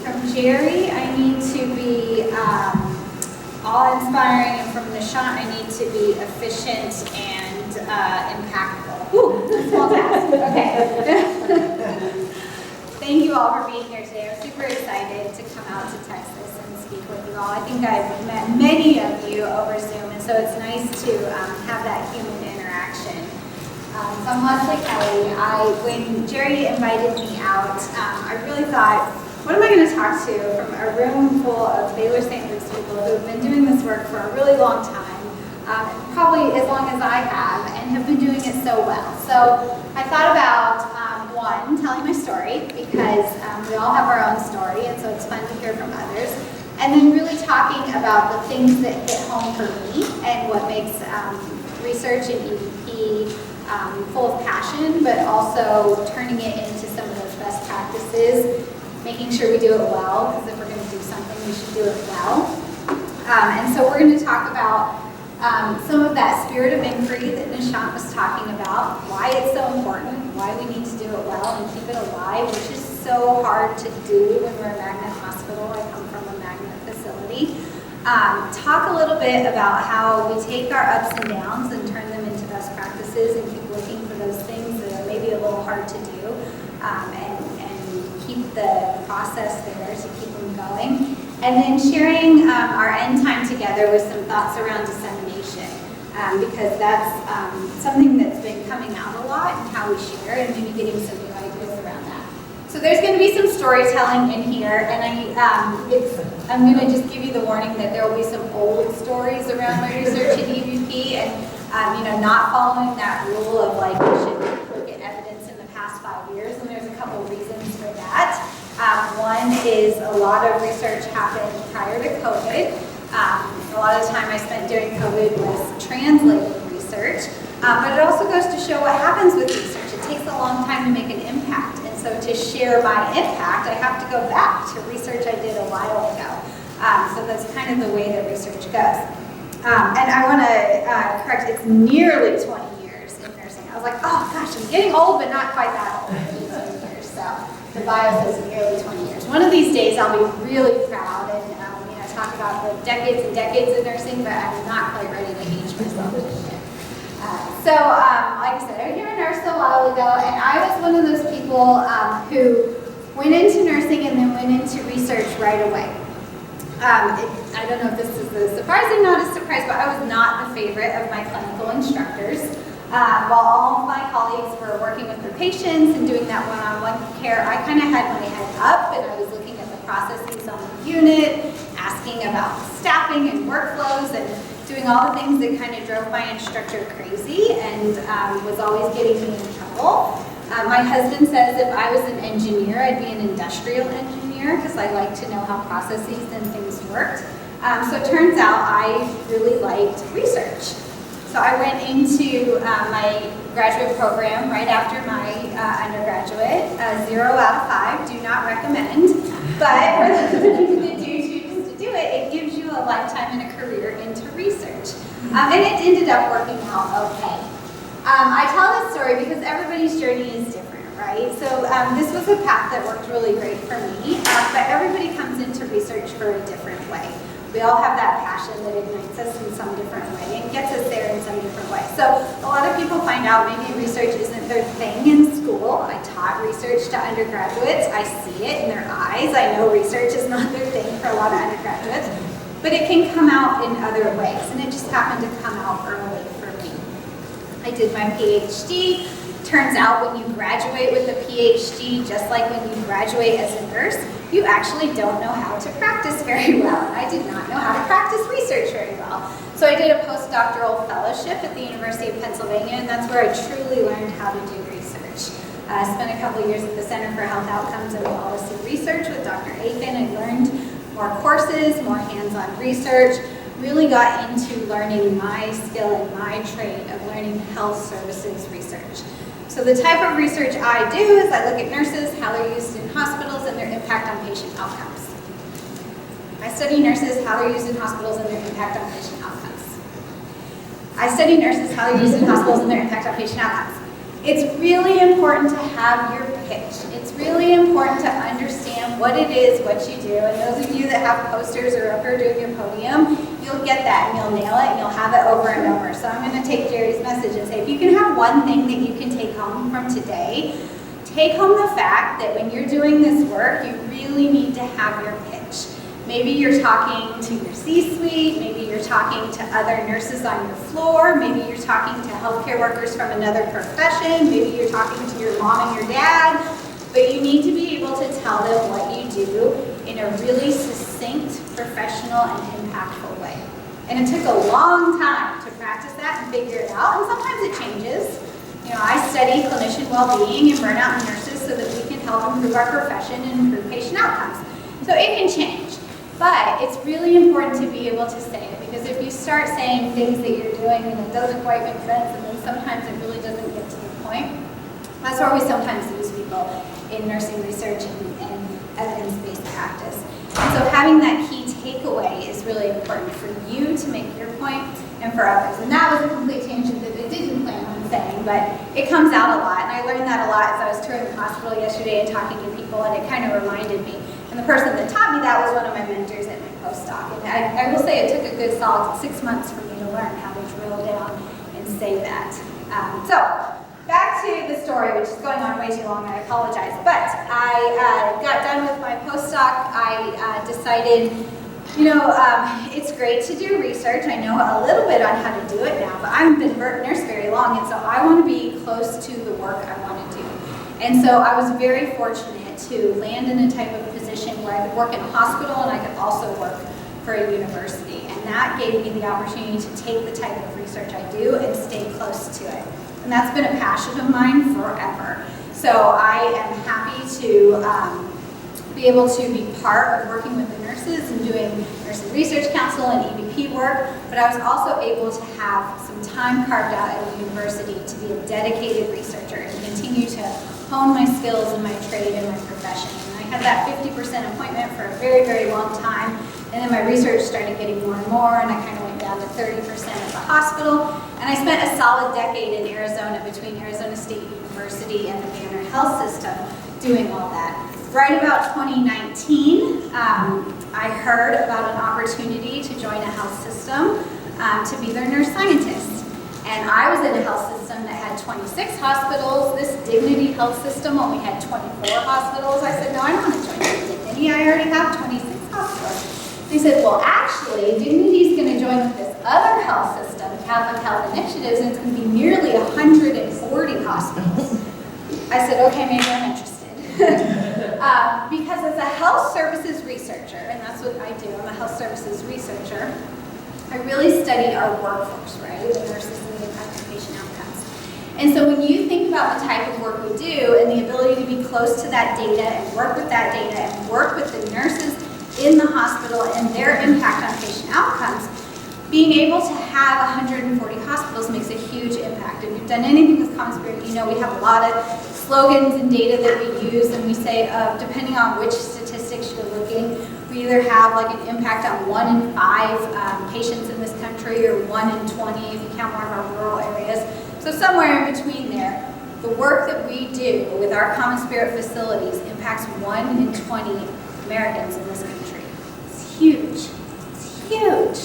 From Jerry, I need to be awe-inspiring, and from Nishant, I need to be efficient and impactful. Ooh, small task. Okay. Thank you all for being here today. I'm super excited to come out to Texas and speak with you all. I think I've met many of you over Zoom, and so it's nice to have that human interaction. So I'm Leslie Kelly. When Jerry invited me out, I really thought, what am I going to talk to from a room full of Baylor St. Luke's people who have been doing this work for a really long time, probably as long as I have, and have been doing it so well. So I thought about, one, telling my story, because we all have our own story, and so it's fun to hear from others. And then really talking about the things that hit home for me and what makes research and EVP full of passion, but also turning it into some of those best practices, making sure we do it well, because if we're going to do something, we should do it well. And so we're going to talk about some of that spirit of inquiry that Nishant was talking about, why it's so important, why we need to do it well and keep it alive, which is so hard to do when we're a magnet hospital. I come from a magnet facility. Talk a little bit about how we take our ups and downs and turn them into best practices and keep looking for those things that are maybe a little hard to do, and keep the process there to keep them going. And then sharing our end time together with some thoughts around dissemination, because that's something that's been coming out a lot in how we share, and maybe getting some new ideas around that. So there's going to be some storytelling in here, and I'm going to just give you the warning that there will be some old stories around my research in EVP, and not following that rule of like we should look at evidence in the past 5 years, and there's a couple reasons for that. One is a lot of research happened prior to COVID. A lot of the time I spent during COVID was translating research, but it also goes to show what happens with research. It takes a long time to make an impact, and so to share my impact, I have to go back to research I did a while ago. So that's kind of the way that research goes. And I want to correct, it's nearly 20 years in nursing. I was like, oh gosh, I'm getting old, but not quite that old, 18 years. So the bio says nearly 20 years. One of these days I'll be really proud and talk about the decades and decades of nursing, but I'm not quite ready to age myself just yet. Like I said, I became a nurse a while ago, and I was one of those people who went into nursing and then went into research right away. I don't know if this is surprising, not a surprise, but I was not the favorite of my clinical instructors. While all of my colleagues were working with their patients and doing that one-on-one care, I kind of had my head up, and I was looking at the processes on the unit, asking about staffing and workflows, and doing all the things that kind of drove my instructor crazy and was always getting me in trouble. My husband says if I was an engineer, I'd be an industrial engineer, because I like to know how processes and things worked. So it turns out I really liked research. So I went into my graduate program right after my undergraduate, 0 out of 5, do not recommend. But for those of you that do choose to do it, it gives you a lifetime and a career into research. And it ended up working out okay. I tell this story because everybody's journey is different, right? So this was a path that worked really great for me, but everybody comes into research for a different way. We all have that passion that ignites us in some different way and gets us there in some different way. So a lot of people find out maybe research isn't their thing in school. I taught research to undergraduates. I see it in their eyes. I know research is not their thing for a lot of undergraduates, but it can come out in other ways, and it just happened to come out early for me. I did my PhD. Turns out when you graduate with a PhD, just like when you graduate as a nurse, you actually don't know how to practice very well. And I did not know how to practice research very well. So I did a postdoctoral fellowship at the University of Pennsylvania, and that's where I truly learned how to do research. I spent a couple years at the Center for Health Outcomes and Policy Research with Dr. Aiken. I learned more courses, more hands-on research, really got into learning my skill and my trade of learning health services research. So the type of research I do is I look at nurses, how they're used in hospitals, and their impact on patient outcomes. I study nurses, how they're used in hospitals, and their impact on patient outcomes. I study nurses, how they're used in hospitals, and their impact on patient outcomes. It's really important to have your pitch. It's really important to understand what it is, what you do. And those of you that have posters or up here doing your podium, you'll get that and you'll nail it and you'll have it over and over. So I'm going to take Jerry's message and say, if you can have one thing that you can take home from today, take home the fact that when you're doing this work, you really need to have your pitch. Maybe you're talking to your C-suite, maybe you're talking to other nurses on your floor, maybe you're talking to healthcare workers from another profession, maybe you're talking to your mom and your dad, but you need to be able to tell them what you do in a really succinct, professional, and impactful way. And it took a long time to practice that and figure it out, and sometimes it changes. You know, I study clinician well-being and burnout in nurses so that we can help improve our profession and improve patient outcomes. So it can change. But it's really important to be able to say it, because if you start saying things that you're doing and it doesn't quite make sense, and then sometimes it really doesn't get to the point, that's where we sometimes lose people in nursing research and evidence-based practice. And so having that key takeaway is really important for you to make your point and for others. And that was a complete tangent that I didn't plan on saying, but it comes out a lot. And I learned that a lot as I was touring the hospital yesterday and talking to people, and it kind of reminded me. And the person that taught me that was one of my mentors at my postdoc. And I will say it took a good solid 6 months for me to learn how to drill down and say that. So back to the story, which is going on way too long, I apologize. But I got done with my postdoc. I decided, you know, it's great to do research. I know a little bit on how to do it now, but I haven't been a nurse very long, and so I want to be close to the work I want to do. And so I was very fortunate to land in a type of position where I could work in a hospital and I could also work for a university. And that gave me the opportunity to take the type of research I do and stay close to it. And that's been a passion of mine forever. So I am happy to be able to be part of working with the nurses and doing Nursing Research Council and EVP work, but I was also able to have some time carved out at the university to be a dedicated researcher and continue to hone my skills in my trade and my profession. And I had that 50% appointment for a very, very long time, and then my research started getting more and more, and I kind of went down to 30% at the hospital. And I spent a solid decade in Arizona between Arizona State University and the Banner Health System doing all that. Right about 2019, I heard about an opportunity to join a health system to be their nurse scientist. And I was in a health system that had 26 hospitals. This Dignity Health System only had 24 hospitals. I said, no, I don't want to join Dignity. I already have 26 hospitals. They said, well, actually, Dignity's going to join with this other health system, Catholic Health Initiatives, and it's going to be nearly 140 hospitals. I said, okay, maybe I'm interested. Because as a health services researcher, and that's what I do, I'm a health services researcher, I really study our workforce, right? The nurses and the impact on patient outcomes. And so when you think about the type of work we do and the ability to be close to that data and work with that data and work with the nurses in the hospital and their impact on patient outcomes, being able to have 140 hospitals makes a huge impact. If you've done anything with CommonSpirit, you know we have a lot of slogans and data that we use, and we say, depending on which statistics you're looking, we either have like an impact on 1 in 5 patients in this country, or 1 in 20 if you count more of our rural areas. So somewhere in between there, the work that we do with our CommonSpirit facilities impacts 1 in 20 Americans in this country. It's huge. It's huge.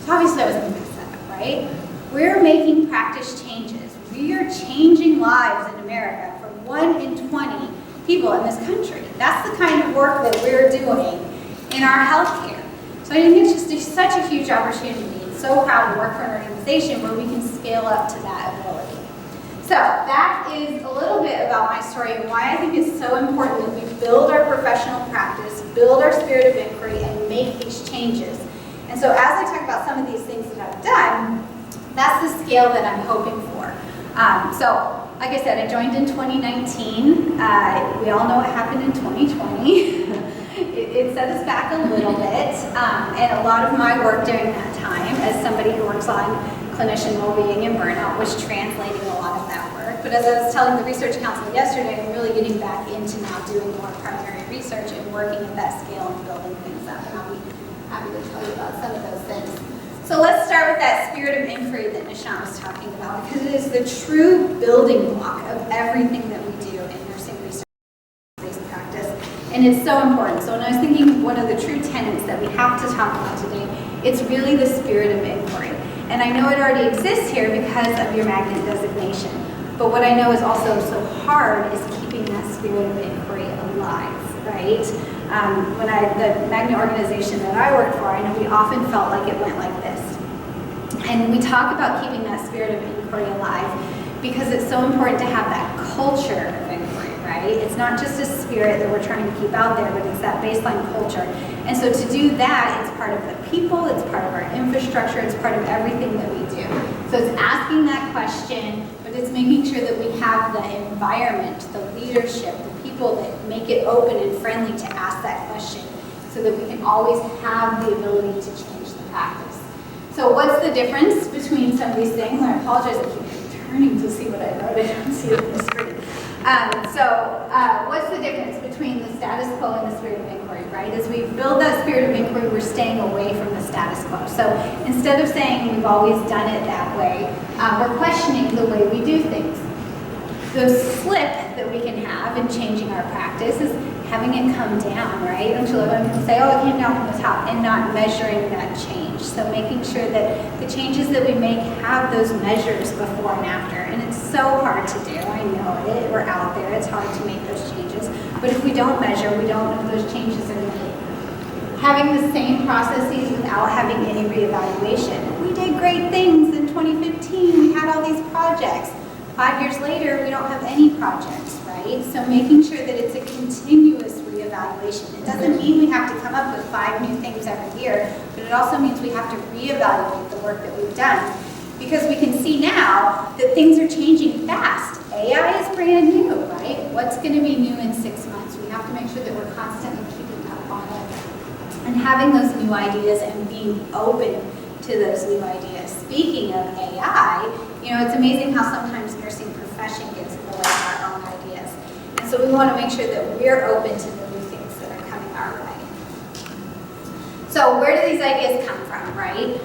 So obviously I was going to mess that up, right? We're making practice changes. We are changing lives in America for 1 in 20 people in this country. That's the kind of work that we're doing in our healthcare. So I think it's just such a huge opportunity, and so proud to work for an organization where we can scale up to that ability. So that is a little bit about my story and why I think it's so important that we build our professional practice, build our spirit of inquiry, and make these changes. And so as I talk about some of these things that I've done, that's the scale that I'm hoping for. So like I said, I joined in 2019. We all know what happened in 2020. It set us back a little bit, and a lot of my work during that time, as somebody who works on clinician well-being and burnout, was translating a lot of that work. But as I was telling the Research Council yesterday, I'm really getting back into now doing more primary research and working at that scale and building things up, and I'll be happy to tell you about some of those things. So let's start with that spirit of inquiry that Nishant was talking about, because it is the true building block of everything that we do in nursing research-based practice, and it's so important. So when I was thinking of one of the true tenets that we have to talk about today, it's really the spirit of inquiry. And I know it already exists here because of your magnet designation, but what I know is also so hard is keeping that spirit of inquiry alive, right? The magnet organization that I worked for, I know we often felt like it went like this. And we talk about keeping that spirit of inquiry alive because it's so important to have that culture of inquiry, right? It's not just a spirit that we're trying to keep out there, but it's that baseline culture. And so to do that, it's part of the people, it's part of our infrastructure, it's part of everything that we do. So it's asking that question, but it's making sure that we have the environment, the leadership, the people that make it open and friendly to ask that question so that we can always have the ability to change the practice. So what's the difference between some of these things? And I apologize, I keep turning to see what I wrote. I don't see it on the screen. What's the difference between the status quo and the spirit of inquiry, right? As we build that spirit of inquiry, we're staying away from the status quo. So instead of saying we've always done it that way, we're questioning the way we do things. The slip that we can have in changing our practice is having it come down, right? Don't you love when people say, oh, it came down from the top, and not measuring that change. So making sure that the changes that we make have those measures before and after. And it's so hard to do, I know it. We're out there, it's hard to make those changes. But if we don't measure, we don't know those changes are made. Having the same processes without having any reevaluation. We did great things in 2015, we had all these projects. 5 years later, we don't have any projects, right? So making sure that it's a continuous reevaluation. It doesn't mean we have to come up with 5 new things every year, but it also means we have to reevaluate the work that we've done. Because we can see now that things are changing fast. AI is brand new, right? What's going to be new in 6 months? We have to make sure that we're constantly keeping up on it. And having those new ideas and being open to those new ideas. Speaking of AI, it's amazing how sometimes nursing profession gets in the way of our own ideas. And so we want to make sure that we're open to the new things that are coming our way. So where do these ideas come from, right?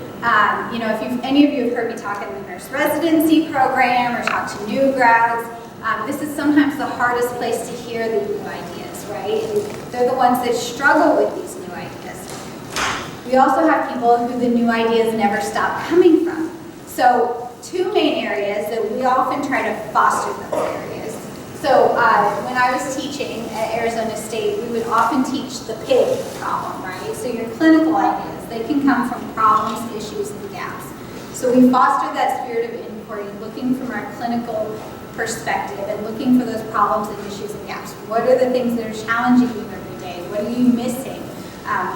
If any of you have heard me talk in the nurse residency program or talk to new grads, this is sometimes the hardest place to hear the new ideas, right? And they're the ones that struggle with these new ideas. We also have people who the new ideas never stop coming from. So 2 main areas that we often try to foster those areas. So when I was teaching at Arizona State, we would often teach the PIG problem, right? So your clinical ideas, they can come from problems, issues, and gaps. So we foster that spirit of inquiry, looking from our clinical perspective and looking for those problems and issues and gaps. What are the things that are challenging you every day? What are you missing?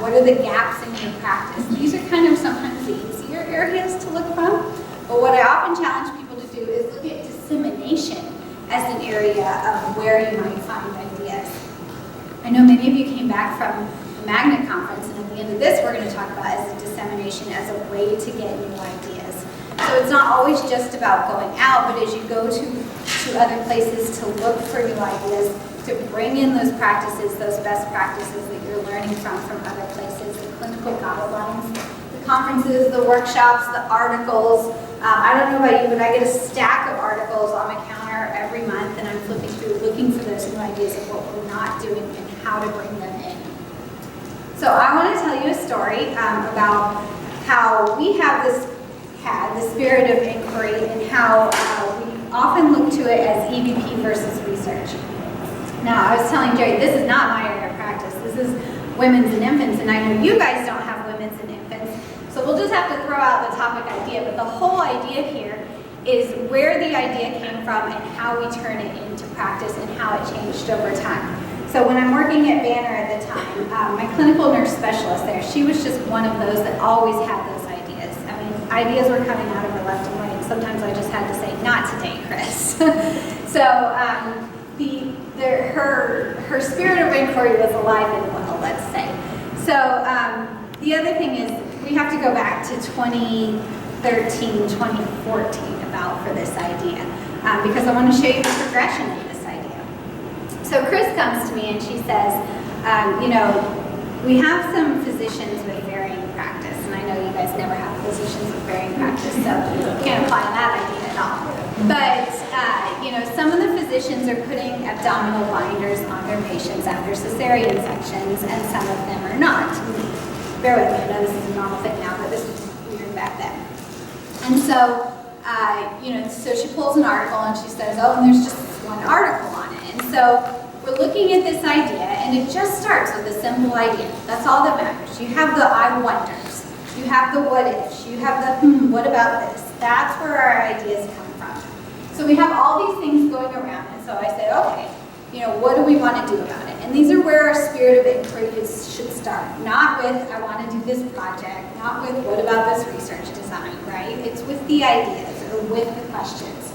What are the gaps in your practice? These are kind of sometimes the easier areas to look from. But what I often challenge people to do is look at dissemination as an area of where you might find ideas. I know many of you came back from the Magnet Conference, and at the end of this, we're going to talk about as a dissemination as a way to get new ideas. So it's not always just about going out, but as you go to other places to look for new ideas, to bring in those practices, those best practices that you're learning from other places, the clinical guidelines, the conferences, the workshops, the articles. I don't know about you, but I get a stack of articles on my counter every month, and I'm flipping through looking for those new ideas of what we're not doing and how to bring them in. So I want to tell you a story about how we had the spirit of inquiry and how we often look to it as EVP versus research. Now, I was telling Jerry, this is not my area of practice. This is women's and infants, and I know you guys don't have women's and infants, so we'll just have to throw out the topic idea. But the whole idea here is where the idea came from and how we turn it into practice and how it changed over time. So when I'm working at Banner at the time, my clinical nurse specialist there, she was just one of those that always had those ideas. I mean, ideas were coming out of her left and right, and sometimes I just had to say, not today, Chris. So her spirit of inquiry was alive and well, let's say. So the other thing is we have to go back to 2013, 2014 about for this idea because I want to show you the progression of this idea. So Chris comes to me and she says, we have some physicians with varying practice, and I know you guys never have physicians with varying practice, so you can't apply that idea at all. But, some of the physicians are putting abdominal binders on their patients after cesarean sections, and some of them are not. Bear with me, I know this is a normal thing now, but this was weird back then. And so, so she pulls an article and she says, oh, and there's just one article on it. And so we're looking at this idea, and it just starts with a simple idea. That's all that matters. You have the I wonders, you have the what ifs, you have the what about this? That's where our ideas come from. So we have all these things going around, and so I said, okay, what do we want to do about it? And these are where our spirit of inquiry should start. Not with, I want to do this project, not with, what about this research design, right? It's with the ideas, or with the questions.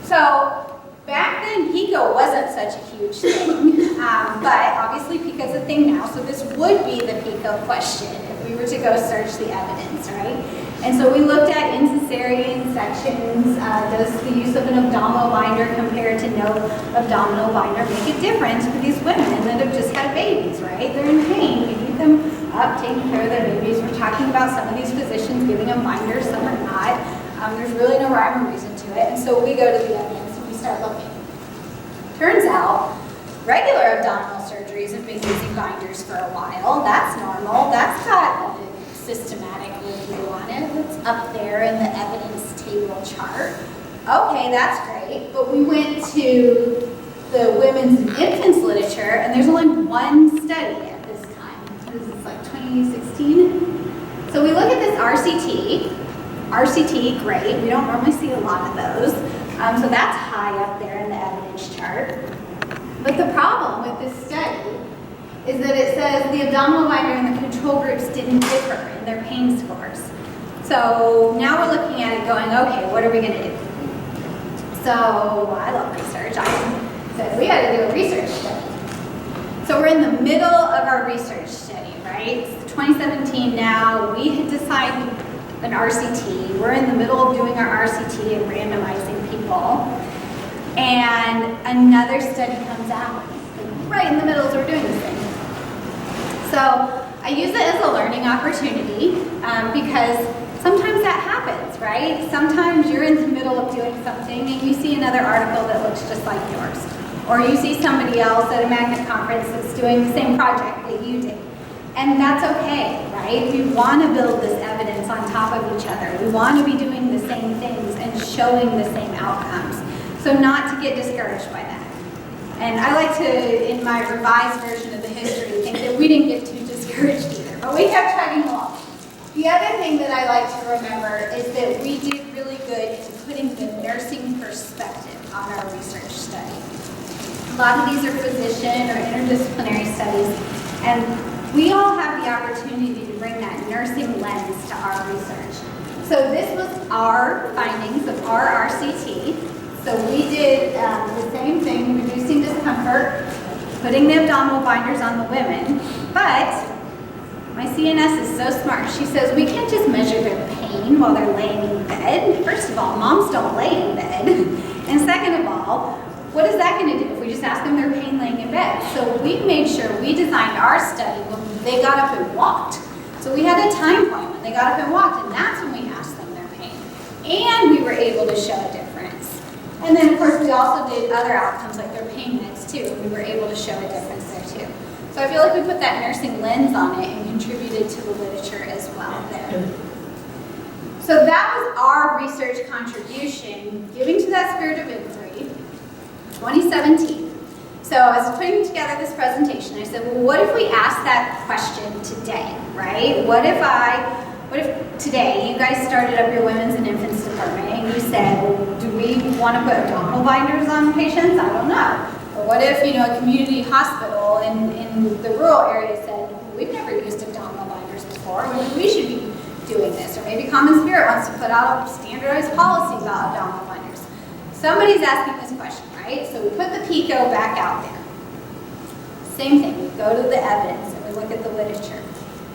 So, back then, PICO wasn't such a huge thing, but obviously PICO's a thing now, so this would be the PICO question if we were to go search the evidence, right? And so we looked at in cesarean sections, does the use of an abdominal binder compared to no abdominal binder make a difference for these women that have just had babies, right? They're in pain, we need them up taking care of their babies. We're talking about some of these physicians giving them binders, some are not. There's really no rhyme or reason to it, and so we go to the evidence and we start looking. Turns out, regular abdominal surgeries have been using binders for a while. That's normal. That's got a systematic review on it. It's up there in the evidence table chart. Okay, that's great. But we went to the women's and infants literature, and there's only one study at this time. This is like 2016. So we look at this RCT. RCT, great. We don't normally see a lot of those. So that's high up there in the evidence chart. But the problem with this study is that it says the abdominal binder and the control groups didn't differ in their pain scores. So now we're looking at it going, okay, what are we going to do? So I love research. I said we got to do a research study. So we're in the middle of our research study, right? It's 2017 now. We had decided an RCT. We're in the middle of doing our RCT and randomizing people. And another study comes out right in the middle as we're doing this thing. So I use it as a learning opportunity because sometimes that happens, right? Sometimes you're in the middle of doing something and you see another article that looks just like yours. Or you see somebody else at a magnet conference that's doing the same project that you did. And that's okay, right? We want to build this evidence on top of each other. We want to be doing the same things and showing the same outcomes. So not to get discouraged by that. And I like to, in my revised version of the history, think that we didn't get too discouraged either, but we kept chugging along. The other thing that I like to remember is that we did really good in putting the nursing perspective on our research study. A lot of these are physician or interdisciplinary studies, and we all have the opportunity to bring that nursing lens to our research. So this was our findings of our RCT. So we did the same thing, reducing discomfort, putting the abdominal binders on the women, but my CNS is so smart. She says, we can't just measure their pain while they're laying in bed. First of all, moms don't lay in bed. And second of all, what is that going to do if we just ask them their pain laying in bed? So we made sure we designed our study when they got up and walked. So we had a time point when they got up and walked, and that's when we asked them their pain. And we were able to show a difference. And then, of course, we also did other outcomes like their pain meds, too. We were able to show a difference there, too. So I feel like we put that nursing lens on it and contributed to the literature as well there. So that was our research contribution, giving to that spirit of inquiry, 2017. So I was putting together this presentation. I said, well, what if we ask that question today, right? What if today you guys started up your women's and infants department and you said, well, do we want to put abdominal binders on patients? I don't know. Or what if, a community hospital in the rural area said, we've never used abdominal binders before, maybe we should be doing this. Or maybe Common Spirit wants to put out a standardized policy about abdominal binders. Somebody's asking this question, right? So we put the PICO back out there. Same thing, we go to the evidence and we look at the literature.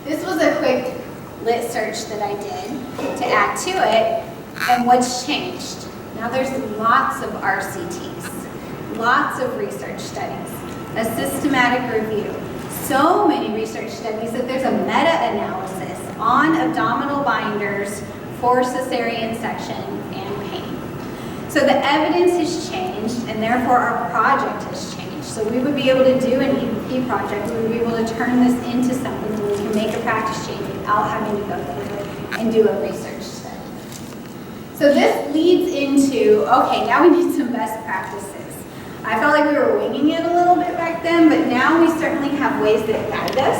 This was a quick lit search that I did to add to it, and what's changed? Now there's lots of RCTs, lots of research studies, a systematic review, so many research studies that there's a meta-analysis on abdominal binders for cesarean section and pain. So the evidence has changed, and therefore our project has changed. So we would be able to do an EVP project. We would be able to turn this into something where we can make a practice change without having to go through it and do a research study. So this leads into, okay, now we need some best practices. I felt like we were winging it a little bit back then, but now we certainly have ways that guide us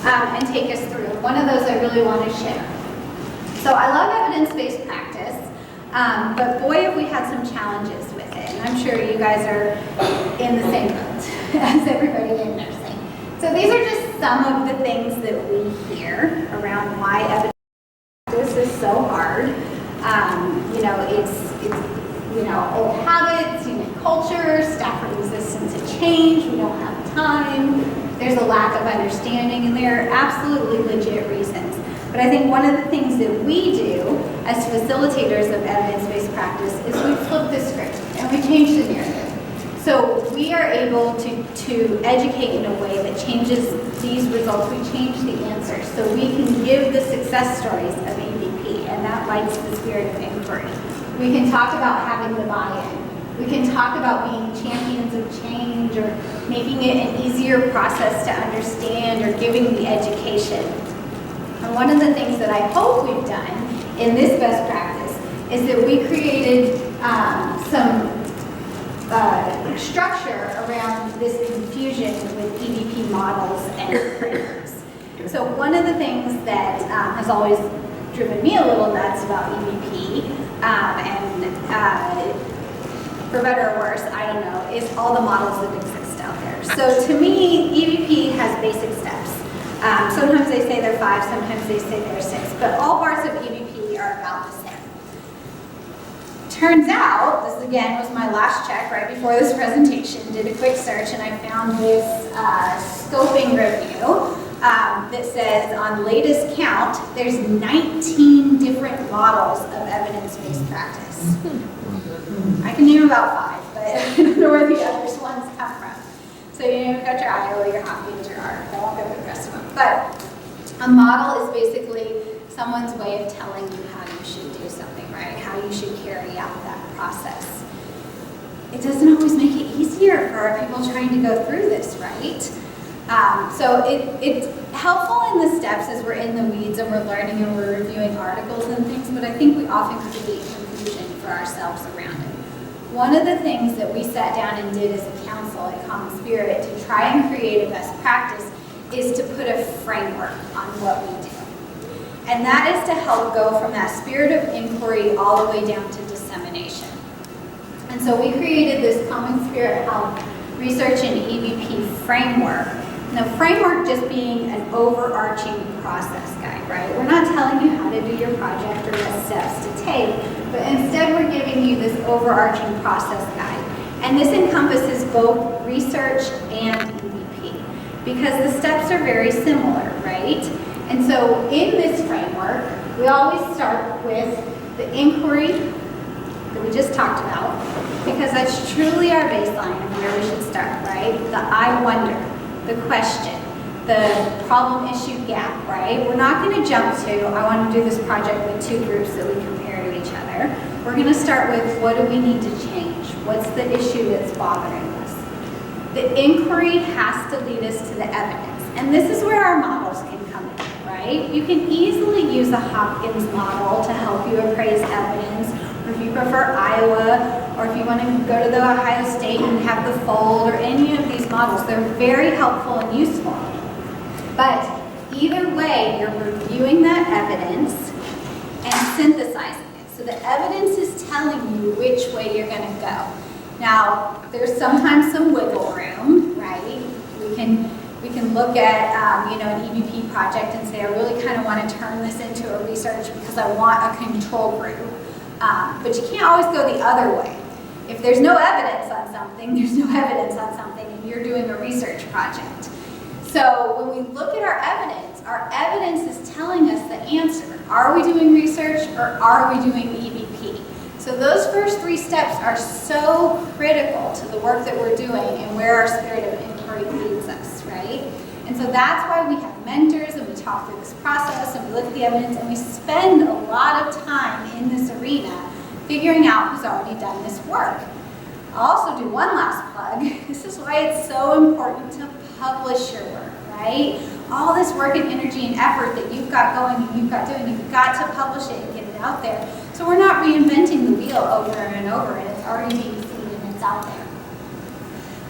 and take us through. One of those I really want to share. So I love evidence-based practice, but boy, have we had some challenges with it. And I'm sure you guys are in the same boat as everybody in nursing. So these are just some of the things that we hear around why evidence practice is so hard. It's old habits, human culture, staff are resistant to change, we don't have time, there's a lack of understanding, and there are absolutely legit reasons. But I think one of the things that we do as facilitators of evidence-based practice is we flip the script and we change the narrative. So we are able to educate in a way that changes these results. We change the answers. So we can give the success stories of EVP, and that lights the spirit of inquiry. We can talk about having the buy-in. We can talk about being champions of change or making it an easier process to understand or giving the education. And one of the things that I hope we've done in this best practice is that we created some structure around this confusion with EVP models and frameworks. So one of the things that has always driven me a little nuts about EVP, for better or worse, I don't know, is all the models that exist out there. So to me, EVP has basic steps. Sometimes they say they're 5, sometimes they say they're 6, but all parts of EVP are about the same. Turns out, this again was my last check right before this presentation, did a quick search, and I found this scoping review that says on latest count, there's 19 different models of evidence-based practice. I can name about 5, but I don't know where the other ones come from. So you've got your IO, your Hopkins, your ARC. I won't go through the rest of them. But a model is basically someone's way of telling you how you should do something, right? How you should carry out that process. It doesn't always make it easier for people trying to go through this, right? So it's helpful in the steps as we're in the weeds and we're learning and we're reviewing articles and things, but I think we often create confusion for ourselves around it. One of the things that we sat down and did as a council at Common Spirit to try and create a best practice is to put a framework on what we do. And that is to help go from that spirit of inquiry all the way down to dissemination. And so we created this Common Spirit Health Research and EVP framework. And the framework just being an overarching process guide, right? We're not telling you how to do your project or what steps to take, but instead we're giving you this overarching process guide. And this encompasses both research and EVP because the steps are very similar, right? And so in this framework, we always start with the inquiry that we just talked about because that's truly our baseline of where we should start, right? The I wonder, the question, the problem issue gap, right? We're not going to jump to, I want to do this project with 2 groups that we compare to each other. We're going to start with what do we need to change? What's the issue that's bothering us? The inquiry has to lead us to the evidence. And this is where our models can come in, right? You can easily use a Hopkins model to help you appraise evidence, or if you prefer Iowa, or if you want to go to the Ohio State and have the fold, or any of these models. They're very helpful and useful. But either way, you're reviewing that evidence and synthesizing it. So the evidence is telling you which way you're going to go. Now, there's sometimes some wiggle room, right? We can look at an EVP project and say, I really kind of want to turn this into a research because I want a control group. But you can't always go the other way. If there's no evidence on something, there's no evidence on something, and you're doing a research project. So when we look at our evidence is telling us the answer. Are we doing research or are we doing EVP? So those first 3 steps are so critical to the work that we're doing and where our spirit of inquiry leads us, right? And so that's why we have mentors and we talk through this process, and we look at the evidence, and we spend a lot of time in this arena figuring out who's already done this work. I'll also do one last plug. This is why it's so important to publish your work, right? All this work and energy and effort that you've got going and you've got doing, you've got to publish it and get it out there. So we're not reinventing the wheel over and over, and it's already being seen and it's out there.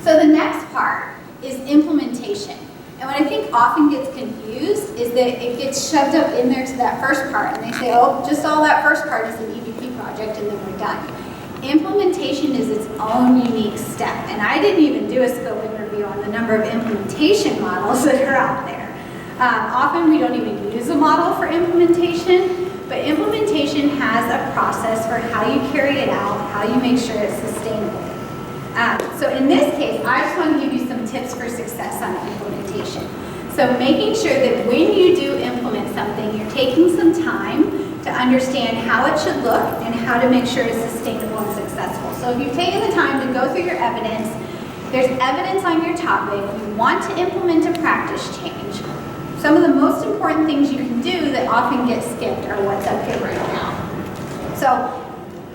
So the next part is implementation. And what I think often gets confused is that it gets shoved up in there to that first part, and they say, oh, just all that first part is an EVP project and then we're done. Implementation is its own unique step, and I didn't even do a scope interview on the number of implementation models that are out there. Often we don't even use a model for implementation, but implementation has a process for how you carry it out, how you make sure it's sustainable. So in this case, I just want to give you some tips for success on implementation. So making sure that when you do implement something, you're taking some time to understand how it should look and how to make sure it's sustainable and successful. So if you've taken the time to go through your evidence, there's evidence on your topic, you want to implement a practice change. Some of the most important things you can do that often get skipped are what's up here right now. So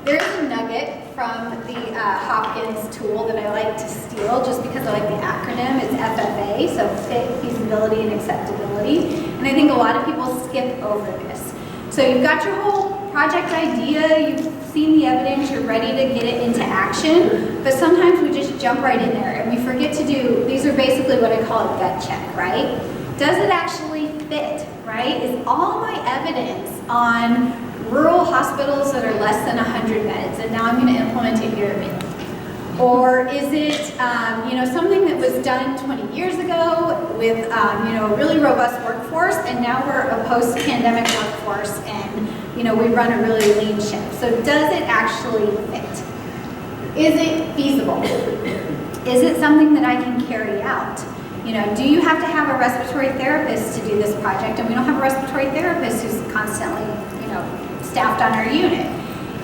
there's a nugget from the Hopkins tool that I like to steal just because I like the acronym. It's FFA, so fit, feasibility, and acceptability. And I think a lot of people skip over this. So you've got your whole project idea, you've seen the evidence, you're ready to get it into action, but sometimes we just jump right in there and we forget to do, these are basically what I call a gut check, right? Does it actually fit, right? Is all my evidence on rural hospitals that are less than 100 beds, and now I'm going to implement it here at Midland? Or is it, something that was done 20 years ago with, a really robust workforce, and now we're a post-pandemic workforce, and, we run a really lean ship. So does it actually fit? Is it feasible? Is it something that I can carry out? Do you have to have a respiratory therapist to do this project? And we don't have a respiratory therapist who's constantly, staffed on our unit.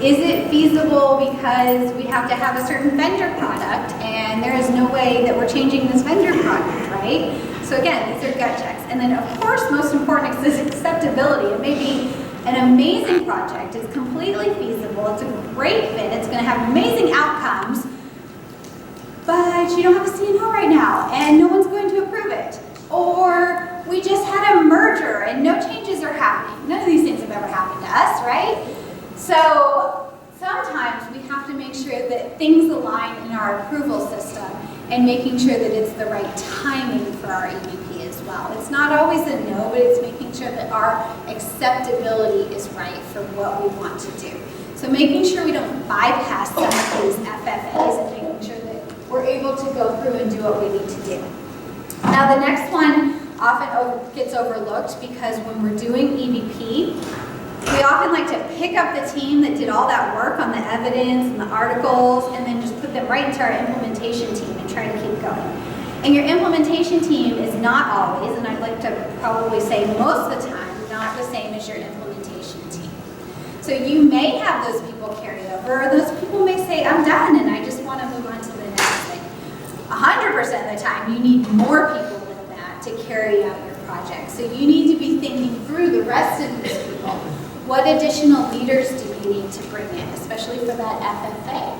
Is it feasible because we have to have a certain vendor product and there is no way that we're changing this vendor product, right? So again, these are gut checks. And then of course, most important is acceptability. It may be an amazing project. It's completely feasible. It's a great fit. It's going to have amazing outcomes, but you don't have a CNO right now and no one's going to approve it. Or we just had a merger and no changes are happening. None of these things have ever happened to us, right? So sometimes we have to make sure that things align in our approval system and making sure that it's the right timing for our EVP as well. It's not always a no, but it's making sure that our acceptability is right for what we want to do. So making sure we don't bypass some of these FFAs and making sure that we're able to go through and do what we need to do. Now the next one often gets overlooked because when we're doing EVP, we often like to pick up the team that did all that work on the evidence and the articles and then just put them right into our implementation team and try to keep going. And your implementation team is not always, and I'd like to probably say most of the time, not the same as your implementation team. So you may have those people carry over, or those people may say, I'm done and I just want to move on to the next thing. 100% of the time, you need more people than that to carry out your project. So you need to be thinking through the rest of these people. What additional leaders do you need to bring in, especially for that FFA?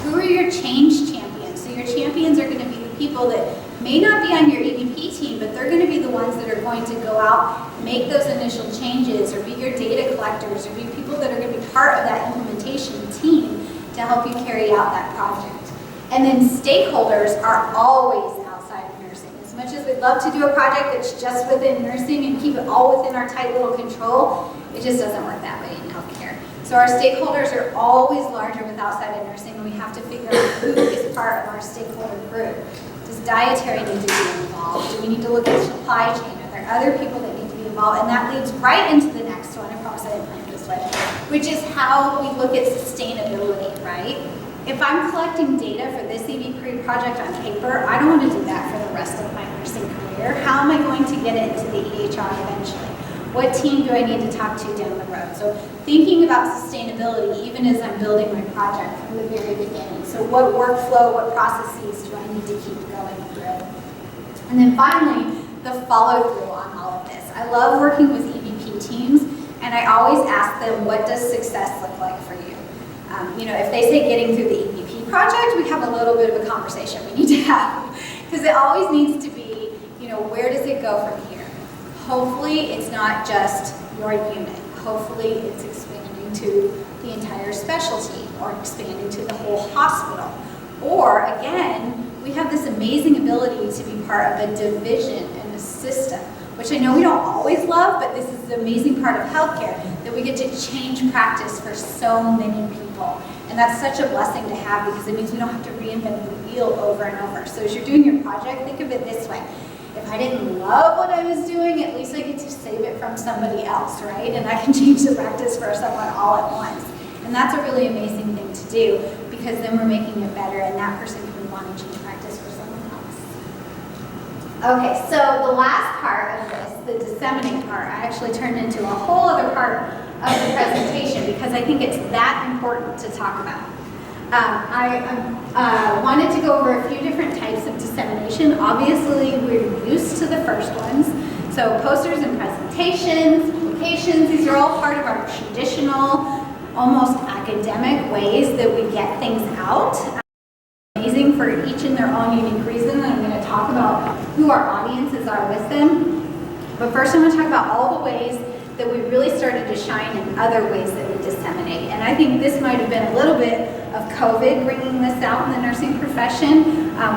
Who are your change champions? So your champions are going to be the people that may not be on your EVP team, but they're going to be the ones that are going to go out, make those initial changes, or be your data collectors, or be people that are going to be part of that implementation team to help you carry out that project. And then stakeholders are always outside of nursing. As much as we'd love to do a project that's just within nursing and keep it all within our tight little control, it just doesn't work that way in healthcare. So our stakeholders are always larger with outside of nursing, and we have to figure out who is part of our stakeholder group. Does dietary need to be involved? Do we need to look at supply chain? Are there other people that need to be involved? And that leads right into the next one. I promise I didn't plan this way, which is how we look at sustainability, right? If I'm collecting data for this EVP project on paper, I don't want to do that for the rest of my nursing career. How am I going to get it into the EHR eventually? What team do I need to talk to down the road? So thinking about sustainability even as I'm building my project from the very beginning. So what workflow, what processes do I need to keep going through? And then finally, the follow-through on all of this. I love working with EVP teams, and I always ask them, what does success look like for you? If they say getting through the EVP project, we have a little bit of a conversation we need to have, because it always needs to be, where does it go from here? Hopefully, it's not just your unit. Hopefully, it's expanding to the entire specialty, or expanding to the whole hospital. Or, again, we have this amazing ability to be part of a division in the system, which I know we don't always love, but this is the amazing part of healthcare, that we get to change practice for so many people. And that's such a blessing to have, because it means we don't have to reinvent the wheel over and over. So as you're doing your project, think of it this way. If I didn't love what I was doing, at least I get to save it from somebody else, right? And I can change the practice for someone all at once. And that's a really amazing thing to do, because then we're making it better, and that person can move on and change practice for someone else. Okay, so the last part of this, the disseminate part, I actually turned into a whole other part of the presentation, because I think it's that important to talk about. I wanted to go over a few different types of dissemination. Obviously, we're used to the first ones. So posters and presentations, publications, these are all part of our traditional, almost academic ways that we get things out. Amazing for each in their own unique reason, and I'm going to talk about who our audiences are with them. But first, I'm going to talk about all the ways that we really started to shine in other ways that we disseminate. And I think this might have been a little bit of COVID bringing this out in the nursing profession.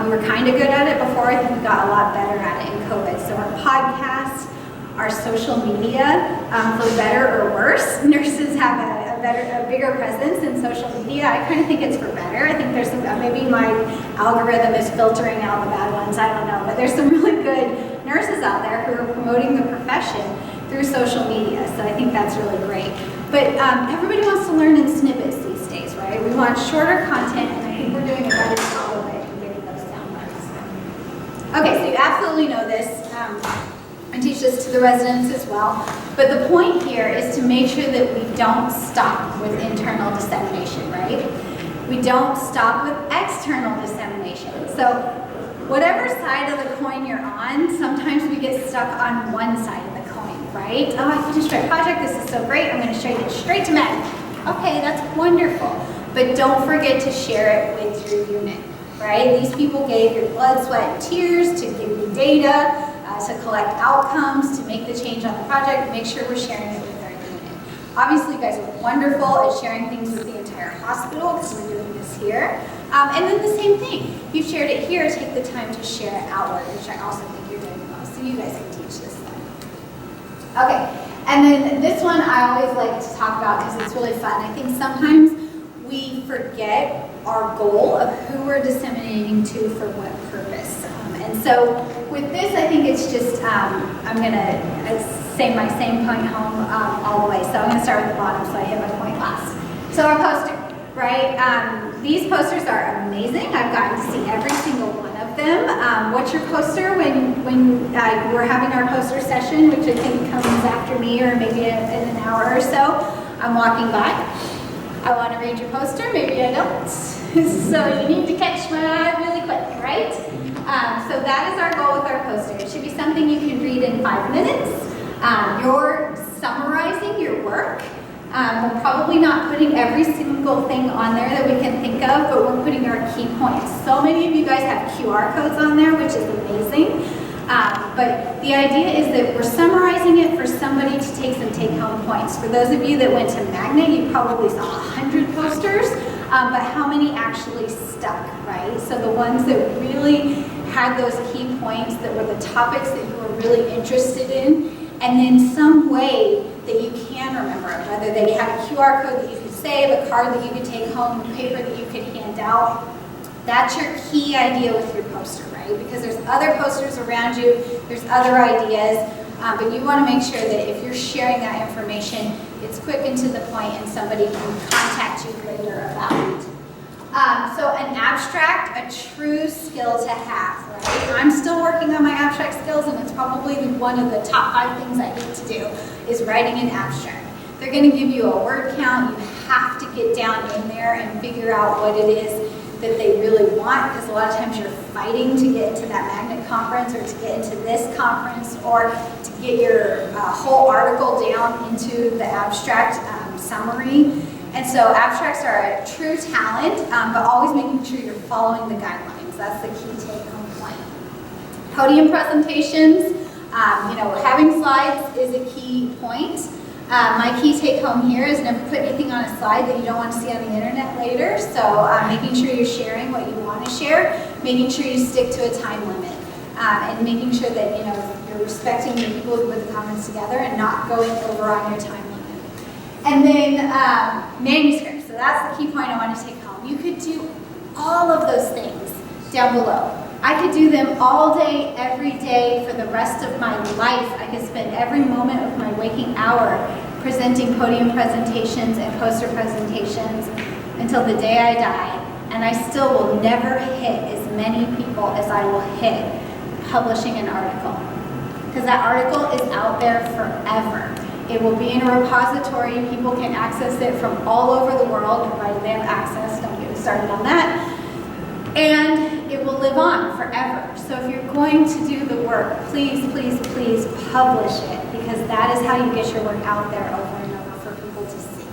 We were kind of good at it before. I think we got a lot better at it in COVID. So our podcasts, our social media, for better or worse, nurses have a bigger presence in social media. I kind of think it's for better. I think there's some, maybe my algorithm is filtering out the bad ones, I don't know, but there's some really good nurses out there who are promoting the profession through social media, so I think that's really great. But everybody wants to learn in snippets these days, right? We want shorter content, and I think we're doing a better job of it and getting those sound bites. Okay, so you absolutely know this. I teach this to the residents as well. But the point here is to make sure that we don't stop with internal dissemination, right? We don't stop with external dissemination. So whatever side of the coin you're on, sometimes we get stuck on one side of the coin, right? Oh, I finished my project, this is so great, I'm going to share it straight to Meg. Okay, that's wonderful. But don't forget to share it with your unit, right? These people gave your blood, sweat, and tears to give you data, to collect outcomes, to make the change on the project. Make sure we're sharing it with our unit. Obviously, you guys are wonderful at sharing things with the entire hospital, because we're doing this here. And then the same thing. If you shared it here, take the time to share it outward, which I also think you're doing well. So you guys can teach this then. Okay, and then this one I always like to talk about because it's really fun. I think sometimes we forget our goal of who we're disseminating to for what purpose. And so with this, I think it's just, I'm going to say my same point home all the way. So I'm going to start with the bottom so I hit my point last. So our poster, right? These posters are amazing. I've gotten to see every single one of them. What's your poster when we're having our poster session, which I think comes after me or maybe in an hour or so? I'm walking by. I want to read your poster. Maybe I don't. So you need to catch my eye really quick, right? So that is our goal with our poster. It should be something you can read in 5 minutes. You're summarizing your work. We're probably not putting every single thing on there that we can think of, but we're putting our key points. So many of you guys have QR codes on there, which is amazing. But the idea is that we're summarizing it for somebody to take some take-home points. For those of you that went to Magnet, you probably saw 100 posters, but how many actually stuck, right? So the ones that really had those key points that were the topics that you were really interested in, and then some way that you can remember it, whether they had a QR code that you could save, a card that you could take home, paper that you could hand out. That's your key idea with your poster, right? Because there's other posters around you, there's other ideas, but you want to make sure that if you're sharing that information, it's quick and to the point and somebody can contact you later about it. So an abstract, a true skill to have, right? I'm still working on my abstract skills, and it's probably one of the top 5 things I need to do is writing an abstract. They're going to give you a word count. You have to get down in there and figure out what it is that they really want, because a lot of times you're fighting to get into that magnet conference or to get into this conference or to get your whole article down into the abstract summary. And so abstracts are a true talent, but always making sure you're following the guidelines. That's the key take-home point. Podium presentations, having slides is a key point. My key take-home here is never put anything on a slide that you don't want to see on the internet later. So making sure you're sharing what you want to share, making sure you stick to a time limit, and making sure that you're respecting the people who put the comments together and not going over on your time limit. And then manuscripts. So that's the key point I want to take home. You could do all of those things down below. I could do them all day, every day, for the rest of my life. I could spend every moment of my waking hour presenting podium presentations and poster presentations until the day I die, and I still will never hit as many people as I will hit publishing an article. Because that article is out there forever. It will be in a repository. People can access it from all over the world, provided they have access. Don't get me started on that. And it will live on forever. So if you're going to do the work, please, please, please publish it, because that is how you get your work out there over and over for people to see.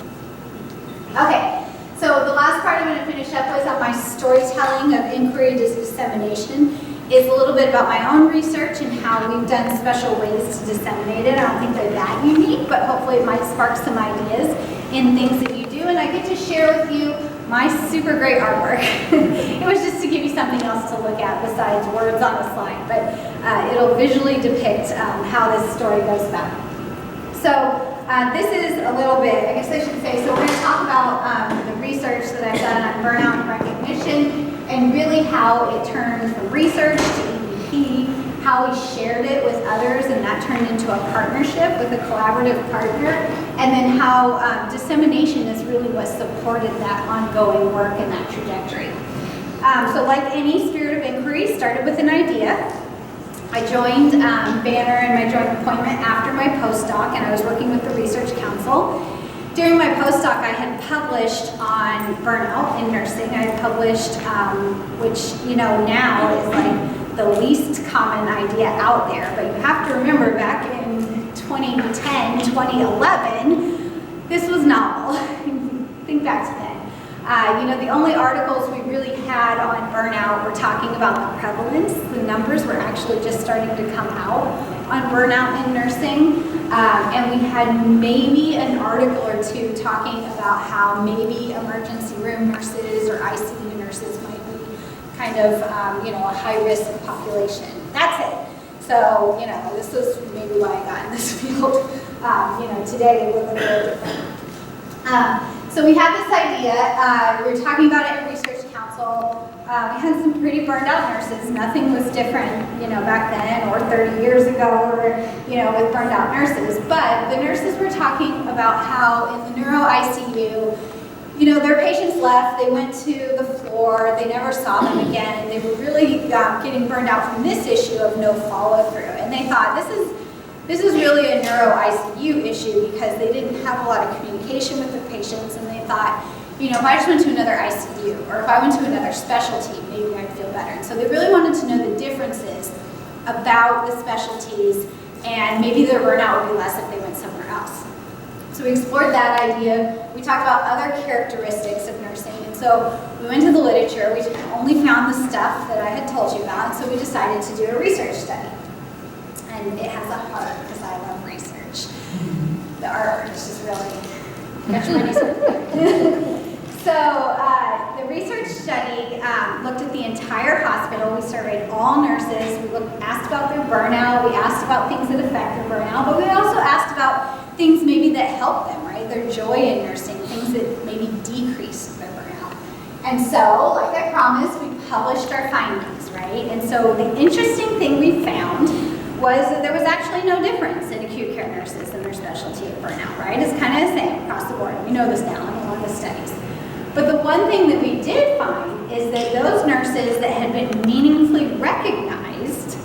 Okay, so the last part I'm going to finish up with on my storytelling of inquiry to dissemination is a little bit about my own research and how we've done special ways to disseminate it. I don't think they're that unique, but hopefully it might spark some ideas in things that you do. And I get to share with you my super great artwork. It was just to give you something else to look at besides words on a slide, but it'll visually depict how this story goes about. So this is a little bit, I guess I should say, so we're going to talk about the research that I've done on burnout and recognition, and really how it turned from research to EVP, how we shared it with others, and that turned into a partnership with a collaborative partner, and then how dissemination is really what supported that ongoing work and that trajectory. So like any spirit of inquiry, started with an idea. I joined Banner in my joint appointment after my postdoc, and I was working with the Research Council. During my postdoc, I had published on burnout in nursing. I had published, which now is like the least common idea out there. But you have to remember, back in 2010, 2011, this was novel. Think back to then. The only articles we really had on burnout were talking about the prevalence. The numbers were actually just starting to come out on burnout in nursing. And we had maybe an article or two talking about how maybe emergency room nurses or ICU nurses might be kind of, a high-risk population. That's it. So, this is maybe why I got in this field. Today it would look a little different. So we had this idea. We were talking about it in Research Council. We had some pretty burned out nurses. Nothing was different, back then or 30 years ago, or, with burned out nurses. But the nurses were talking about how in the neuro ICU, their patients left, they went to the floor, they never saw them again. They were really getting burned out from this issue of no follow through. And they thought, this is really a neuro ICU issue, because they didn't have a lot of communication with their patients, and they thought, if I just went to another ICU, or if I went to another specialty, maybe I'd feel better. And so they really wanted to know the differences about the specialties, and maybe their burnout would be less if they went somewhere else. So we explored that idea. We talked about other characteristics of nursing, and so we went to the literature. We only found the stuff that I had told you about, and so we decided to do a research study. And it has a heart, because I love research. The art is just really, got your money somewhere. So the research study looked at the entire hospital. We surveyed all nurses. We asked about their burnout. We asked about things that affect their burnout. But we also asked about things maybe that help them, right? Their joy in nursing, things that maybe decrease their burnout. And so, like I promised, we published our findings, right? And so the interesting thing we found was that there was actually no difference in acute care nurses and their specialty of burnout, right? It's kind of the same across the board. We know this now in a lot of the studies. But the one thing that we did find is that those nurses that had been meaningfully recognized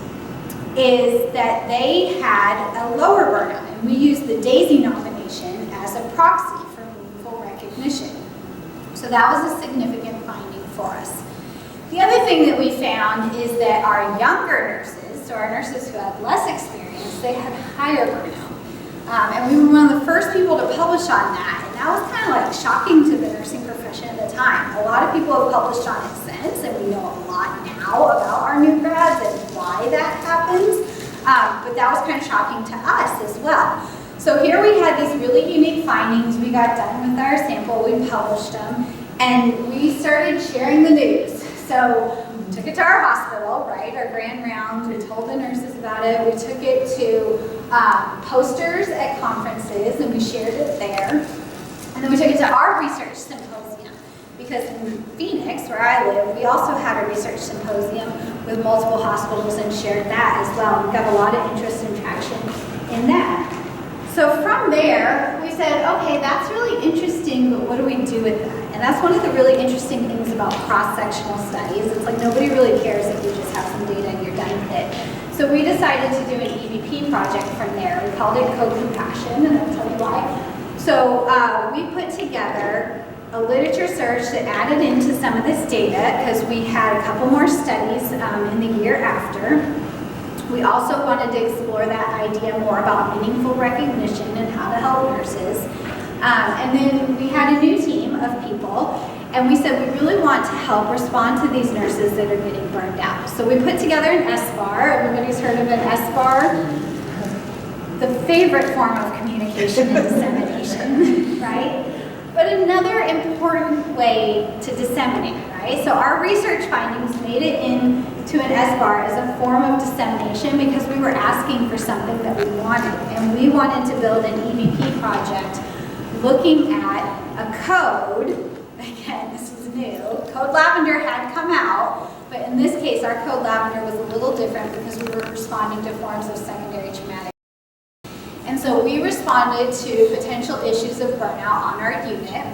is that they had a lower burnout. And we used the DAISY nomination as a proxy for meaningful recognition. So that was a significant finding for us. The other thing that we found is that our younger nurses, so our nurses who had less experience, they had higher burnout. And we were one of the first people to publish on that. And that was kind of like shocking to the nursing profession at the time. A lot of people have published on it since, and we know a lot now about our new grads and why that happens. But that was kind of shocking to us as well. So here we had these really unique findings. We got done with our sample, we published them, and we started sharing the news. So we took it to our hospital, right, our grand rounds, we told the nurses about it, we took it to posters at conferences, and we shared it there. And then we took it to our research symposium, because in Phoenix, where I live, we also had a research symposium with multiple hospitals and shared that as well. We got a lot of interest and traction in that. So from there, we said, okay, that's really interesting, but what do we do with that? And that's one of the really interesting things about cross-sectional studies. It's like nobody really cares if you just have some data and you're done with it. So we decided to do an EVP project from there. We called it Co-Compassion, and I'll tell you why. So we put together a literature search that added into some of this data because we had a couple more studies in the year after. We also wanted to explore that idea more about meaningful recognition and how to help nurses. And then we had a new team of people, and we said we really want to help respond to these nurses that are getting burned out. So we put together an SBAR. Everybody's heard of an SBAR? The favorite form of communication and dissemination, right? But another important way to disseminate, right? So our research findings made it into an SBAR as a form of dissemination because we were asking for something that we wanted. And we wanted to build an EVP project looking at a code. Again, this was new. Code Lavender had come out, but in this case, our Code Lavender was a little different because we were responding to forms of secondary traumatic. And so we responded to potential issues of burnout on our unit,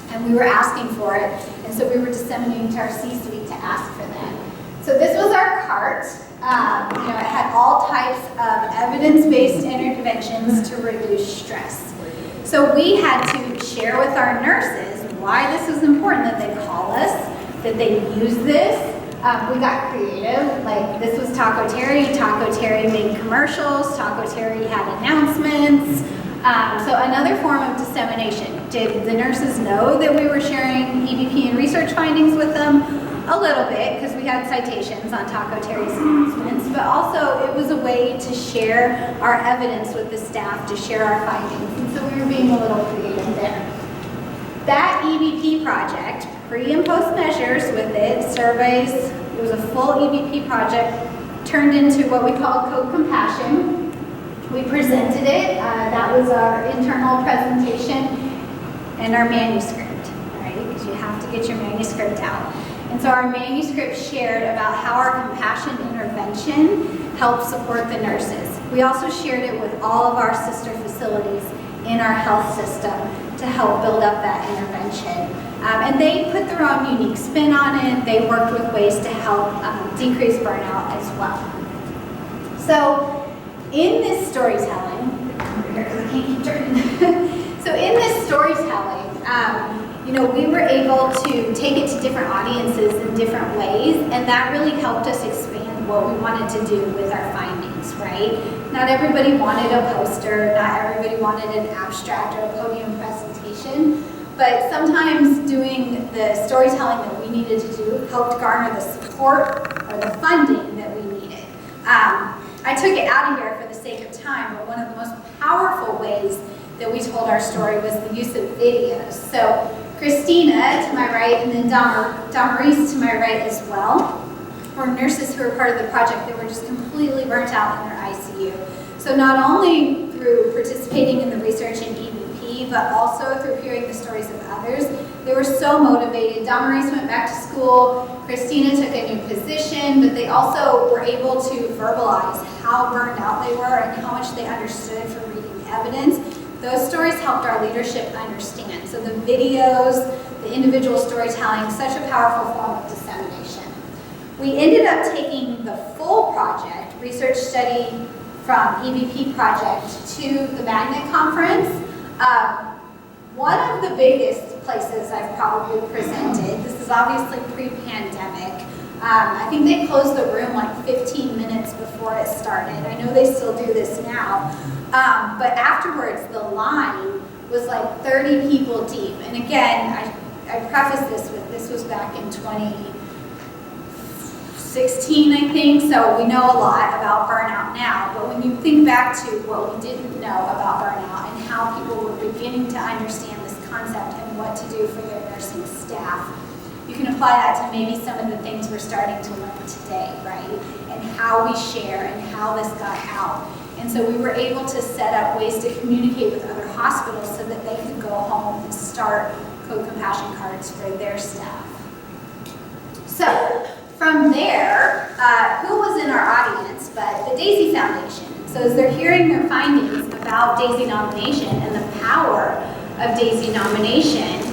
and we were asking for it, and so we were disseminating to our C-suite to ask for that. So this was our cart. It had all types of evidence-based interventions to reduce stress. So we had to share with our nurses why this is important, that they call us, that they use this. We got creative, like this was Taco Terry. Taco Terry made commercials, Taco Terry had announcements. So another form of dissemination. Did the nurses know that we were sharing EVP and research findings with them? A little bit, because we had citations on Taco Terry's announcements, but also it was a way to share our evidence with the staff, to share our findings, and so we were being a little creative there. That EVP project, pre and post measures with it, surveys, it was a full EVP project, turned into what we call Code Compassion. We presented it, that was our internal presentation and our manuscript, right? Because you have to get your manuscript out. And so our manuscript shared about how our compassion intervention helped support the nurses. We also shared it with all of our sister facilities in our health system to help build up that intervention. And they put their own unique spin on it. They worked with ways to help decrease burnout as well. So in this storytelling, because I can't keep turning. So in this storytelling, we were able to take it to different audiences in different ways, and that really helped us expand what we wanted to do with our findings, right? Not everybody wanted a poster, not everybody wanted an abstract or a podium presentation, but sometimes doing the storytelling that we needed to do helped garner the support or the funding that we needed. I took it out of here for the sake of time, but one of the most powerful ways that we told our story was the use of videos. So Christina to my right, and then Damaris to my right as well, were nurses who were part of the project that were just completely burnt out in their ICU. So not only through participating in the research in EVP, but also through hearing the stories of others, they were so motivated. Damaris went back to school, Christina took a new position, but they also were able to verbalize how burned out they were and how much they understood from reading evidence. Those stories helped our leadership understand. So the videos, the individual storytelling, such a powerful form of dissemination. We ended up taking the full project, research study from EVP project, to the Magnet Conference. One of the biggest places I've probably presented. This is obviously pre-pandemic. I think they closed the room like 15 minutes before it started. I know they still do this now. But afterwards, the line was like 30 people deep. And again, I preface this with, this was back in 2016, I think, so we know a lot about burnout now. But when you think back to what we didn't know about burnout and how people were beginning to understand this concept and what to do for their nursing staff, you can apply that to maybe some of the things we're starting to learn today, right? And how we share and how this got out. And so we were able to set up ways to communicate with other hospitals so that they could go home and start Code Compassion cards for their staff. So from there, who was in our audience but the DAISY Foundation? So as they're hearing their findings about DAISY nomination and the power of DAISY nomination,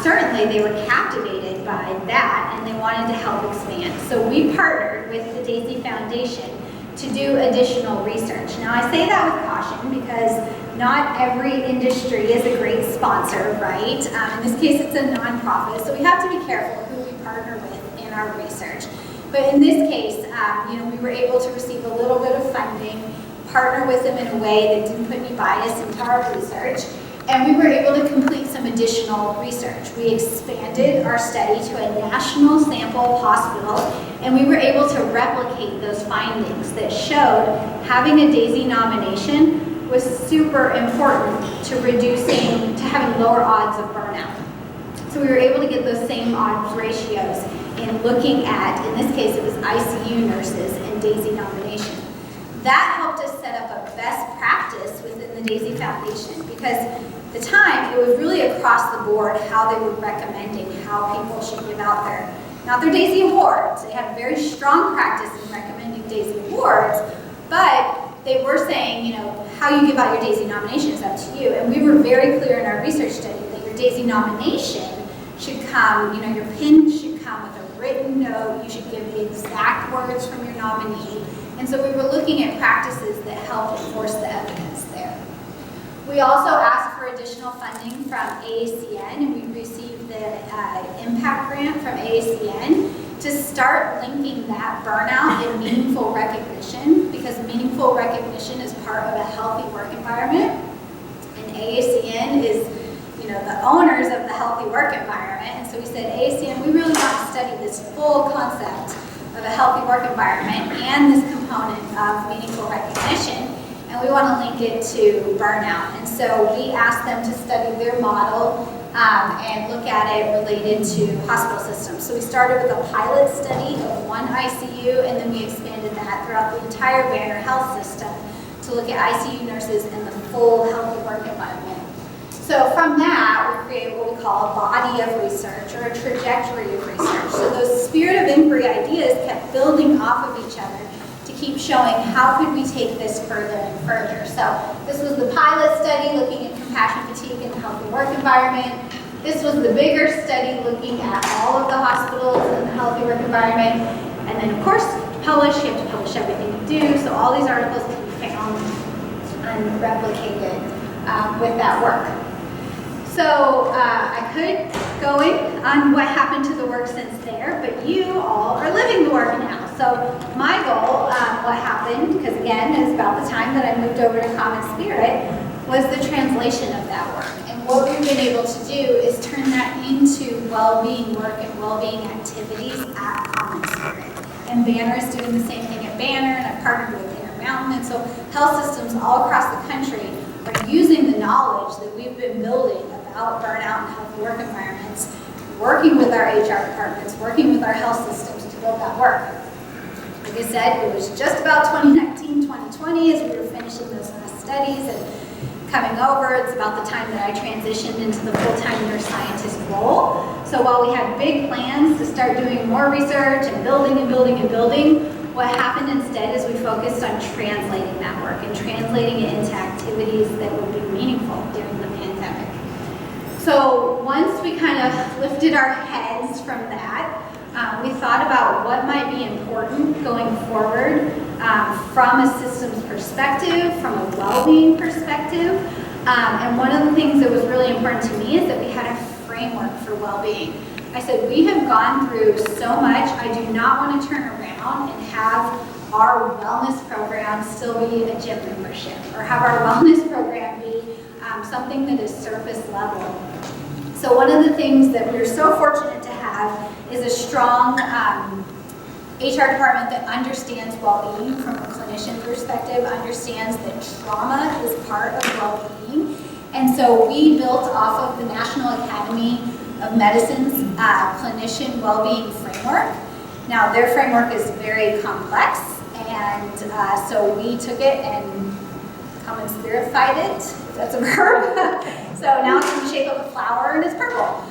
certainly they were captivated by that and they wanted to help expand. So we partnered with the DAISY Foundation to do additional research. Now I say that with caution because not every industry is a great sponsor, right? In this case it's a nonprofit, so we have to be careful who we partner with in our research. But in this case, we were able to receive a little bit of funding, partner with them in a way that didn't put any bias into our research, and we were able to complete some additional research. We expanded our study to a national sample of hospitals, and we were able to replicate those findings that showed having a DAISY nomination was super important to having lower odds of burnout. So we were able to get those same odds ratios in looking at, in this case it was ICU nurses and DAISY nomination. That helped us set up a best practice within the DAISY Foundation because at the time it was really across the board how they were recommending how people should give out not their DAISY awards. They had a very strong practice in recommending DAISY awards, but they were saying, how you give out your DAISY nomination is up to you. And we were very clear in our research study that your DAISY nomination should come, your pin should come with a written note. You should give the exact words from your nominee. And so we were looking at practices that help enforce the evidence there. We also asked for additional funding from AACN, and we received the impact grant from AACN to start linking that burnout and meaningful recognition, because meaningful recognition is part of a healthy work environment. And AACN is, the owners of the healthy work environment. And so we said, AACN, we really want to study this full concept of a healthy work environment and this component of meaningful recognition, and we want to link it to burnout. And so we asked them to study their model and look at it related to hospital systems. So we started with a pilot study of one ICU, and then we expanded that throughout the entire Banner Health system to look at ICU nurses and the full healthy work environment. So from that, we created what we call a body of research or a trajectory of research. So those spirit of inquiry ideas kept building off of each other to keep showing how could we take this further and further. So this was the pilot study looking at compassion fatigue in the healthy work environment. This was the bigger study looking at all of the hospitals in the healthy work environment. And then of course, publish, you have to publish everything you do. So all these articles can be found and replicated with that work. So I could go in on what happened to the work since there, but you all are living the work now. So my goal, what happened, because again, it's about the time that I moved over to Common Spirit, was the translation of that work. And what we've been able to do is turn that into well-being work and well-being activities at Common Spirit. And Banner is doing the same thing at Banner, and I've partnered with Intermountain. And so health systems all across the country are using the knowledge that we've been building about burnout and healthy work environments, working with our HR departments, working with our health systems to build that work. Like I said, it was just about 2019, 2020 as we were finishing those last studies and coming over. It's about the time that I transitioned into the full-time nurse scientist role. So while we had big plans to start doing more research and building and building and building, what happened instead is we focused on translating that work and translating it into activities that would be meaningful during the pandemic. So once we kind of lifted our heads from that, we thought about what might be important going forward from a systems perspective, from a well-being perspective. And one of the things that was really important to me is that we had a framework for well-being. I said, we have gone through so much, I do not want to turn around and have our wellness program still be a gym membership, or have our wellness program be something that is surface level. So one of the things that we're so fortunate to have is a strong HR department that understands well-being from a clinician perspective, understands that trauma is part of well-being. And so we built off of the National Academy of Medicine's clinician well-being framework. Now their framework is very complex, and so we took it and common spirit-fied it, if that's a verb. So now it's in the shape of a flower and it's purple,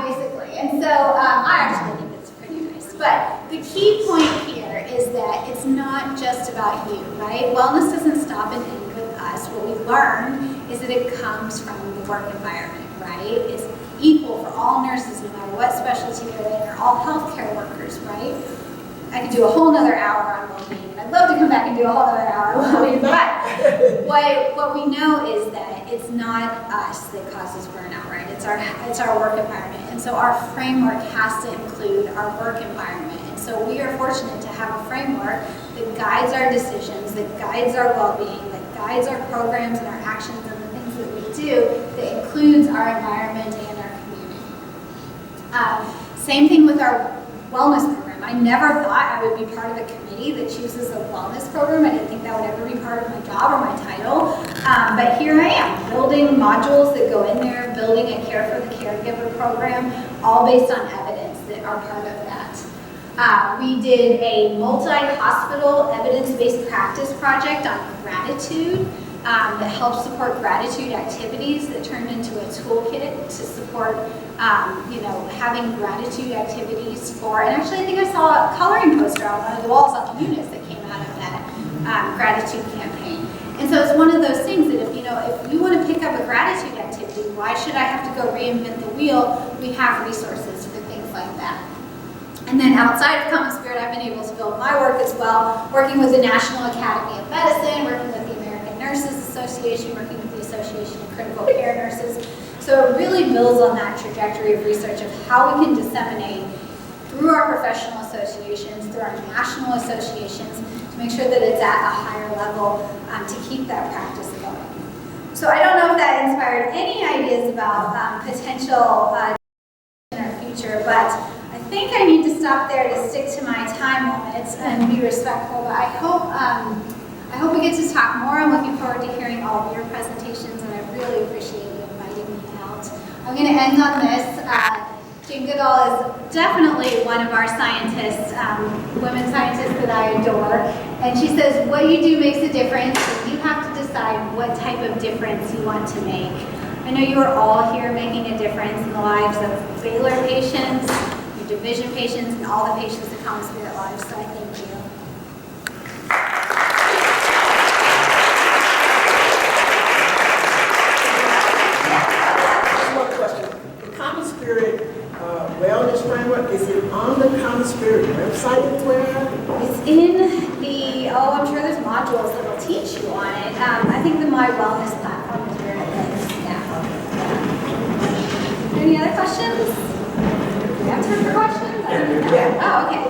basically. And so I actually think it's pretty nice. But the key point here is that it's not just about you, right? Wellness doesn't stop and end with us. What we learned is that it comes from the work environment, right? It's equal for all nurses, no matter what specialty they're in, or all healthcare workers, right? I could do a whole nother hour on well-being. I'd love to come back and do a whole nother hour on well-being, but what we know is that it's not us that causes burnout, right? It's our work environment. And so our framework has to include our work environment. And so we are fortunate to have a framework that guides our decisions, that guides our well-being, that guides our programs and our actions and the things that we do, that includes our environment and our community. Same thing with our wellness program. I never thought I would be part of a committee that chooses a wellness program. I didn't think that would ever be part of my job or my title. But here I am, building modules that go in there, building a Care for the Caregiver program, all based on evidence that are part of that. We did a multi-hospital evidence-based practice project on gratitude that helps support gratitude activities that turned into a toolkit to support having gratitude activities for, and actually I think I saw a coloring poster on one of the walls on the units that came out of that gratitude campaign. And so it's one of those things that if you want to pick up a gratitude activity, why should I have to go reinvent the wheel? We have resources for things like that. And then outside of Common Spirit, I've been able to build my work as well, working with the National Academy of Medicine, working with the American Nurses Association, working with the Association of Critical Care Nurses. So it really builds on that trajectory of research of how we can disseminate through our professional associations, through our national associations, to make sure that it's at a higher level to keep that practice going. So I don't know if that inspired any ideas about potential in our future, but I think I need to stop there to stick to my time limits and be respectful. But I hope we get to talk more. I'm looking forward to hearing all of your presentations, and I really appreciate you inviting me out. I'm going to end on this. Jane Goodall is definitely one of our scientists, women scientists that I adore. And she says, what you do makes a difference, and you have to decide what type of difference you want to make. I know you are all here making a difference in the lives of Baylor patients, your division patients, and all the patients that Common Spirit lives, so I thank you. Wellness framework, is it on the Common Spirit website anywhere? It's in the, I'm sure there's modules that will teach you on it. I think the My Wellness platform is where it is, yeah. Any other questions? Do you have time for questions? Yeah. Oh, okay.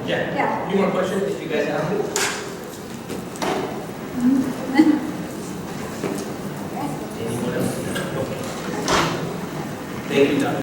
Yeah. Any more questions if you guys have them? Anyone else? Okay. Thank you, Dr.